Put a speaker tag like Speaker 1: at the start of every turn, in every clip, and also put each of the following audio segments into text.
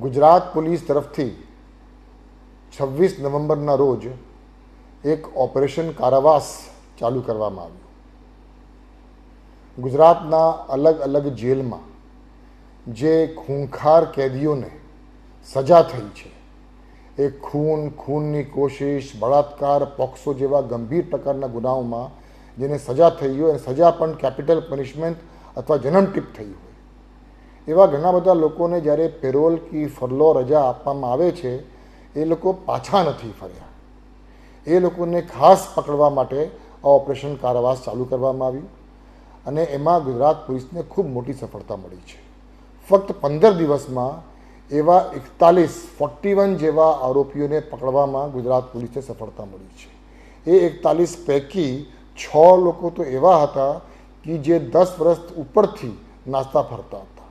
Speaker 1: Gujarat police તરફથી 26 નવેમ્બરના રોજ એક ઓપરેશન કારાવાસ ચાલુ કરવામાં આવ્યું. ગુજરાતના અલગ અલગ જેલમાં જે ખૂંખાર કેદીઓને સજા થઈ છે, એ ખૂનની કોશિશ, બળાત્કાર, પોક્સો જેવા ગંભીર પ્રકારના ગુનાઓમાં જેને સજા થઈ હોય, સજા પણ કેપિટલ પનિશમેન્ટ અથવા જન્મટીપ થઈ હોય, એવા ઘણા બધા લોકોને જ્યારે પેરોલ કે ફરલો રજા આપવામાં આવે છે, એ લોકો પાછા નથી ફર્યા. એ લોકોને ખાસ પકડવા માટે આ ઓપરેશન કારાવાસ ચાલુ કરવામાં આવ્યું અને એમાં ગુજરાત પોલીસને ખૂબ મોટી સફળતા મળી છે. ફક્ત 15 દિવસમાં એવા 41 જેવા આરોપીઓને પકડવામાં ગુજરાત પોલીસને સફળતા મળી છે. એ 41 પૈકી 6 લોકો તો એવા હતા કે જે 10 વર્ષ ઉપરથી નાસ્તા ફરતા હતા,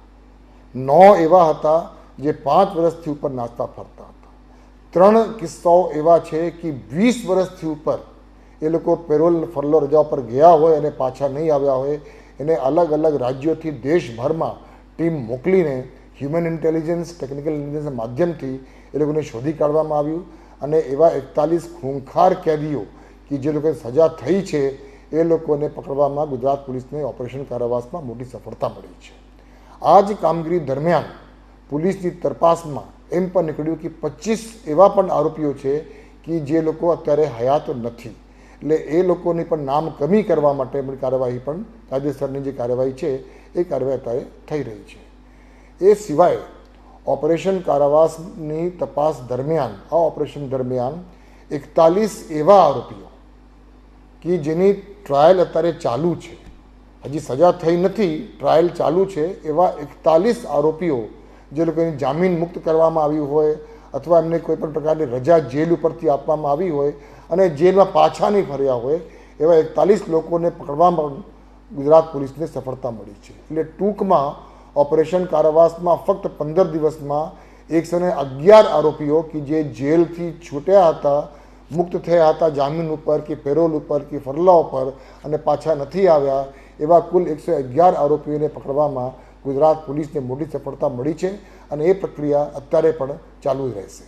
Speaker 1: 9 એવા હતા જે 5 વર્ષથી ઉપર નાસ્તા ફરતા હતા, 3 કિસ્સાઓ એવા છે કે 20 વર્ષથી ઉપર એ લોકો પેરોલ ફરલો રજા પર ગયા હોય અને પાછા નહીં આવ્યા હોય. એને અલગ અલગ રાજ્યોથી દેશભરમાં ટીમ મોકલીને હ્યુમન ઇન્ટેલિજન્સ, ટેકનિકલ ઇન્ટેલિજન્સના માધ્યમથી એ લોકોને શોધી કાઢવામાં આવ્યું અને એવા 41 ખૂંખાર કેદીઓ કે જે લોકોને સજા થઈ છે, એ લોકોને પકડવામાં ગુજરાત પોલીસને ઓપરેશન કારાવાસમાં મોટી સફળતા મળી છે. આ જ કામગીરી દરમિયાન પોલીસની તપાસમાં એમ પણ નીકળ્યું કે 25 એવા પણ આરોપીઓ છે કે જે લોકો અત્યારે હયાત નથી. એટલે એ લોકોની પણ નામ કમી કરવા માટે કાર્યવાહી પણ કાયદેસરની જે કાર્યવાહી છે એ કાર્યવાહી અત્યારે થઈ રહી છે. એ સિવાય ઓપરેશન કારાવાસની તપાસ દરમિયાન, આ ઓપરેશન દરમિયાન 41 એવા આરોપીઓ કે જેની ટ્રાયલ અત્યારે ચાલુ છે, હજી સજા થઈ નથી, ટ્રાયલ ચાલુ છે, એવા 41 આરોપીઓ જે લોકોની જામીન મુક્ત કરવામાં આવ્યું હોય અથવા એમને કોઈ પણ પ્રકારની રજા જેલ ઉપરથી આપવામાં આવી હોય અને જેલમાં પાછા નહીં ફર્યા હોય, એવા 41 લોકોને પકડવામાં ગુજરાત પોલીસને સફળતા મળી છે. એટલે ટૂંકમાં ઓપરેશન કારાવાસમાં ફક્ત 15 દિવસમાં 111 આરોપીઓ કે જે જેલથી છૂટ્યા હતા, મુક્ત થયા હતા જામીન ઉપર કે પેરોલ ઉપર કે ફરલા ઉપર અને પાછા નથી આવ્યા, એવા કુલ 111 આરોપીઓને પકડવામાં ગુજરાત પોલીસને મોટી સફળતા મળી છે અને એ પ્રક્રિયા અત્યારે પણ ચાલુ રહેશે.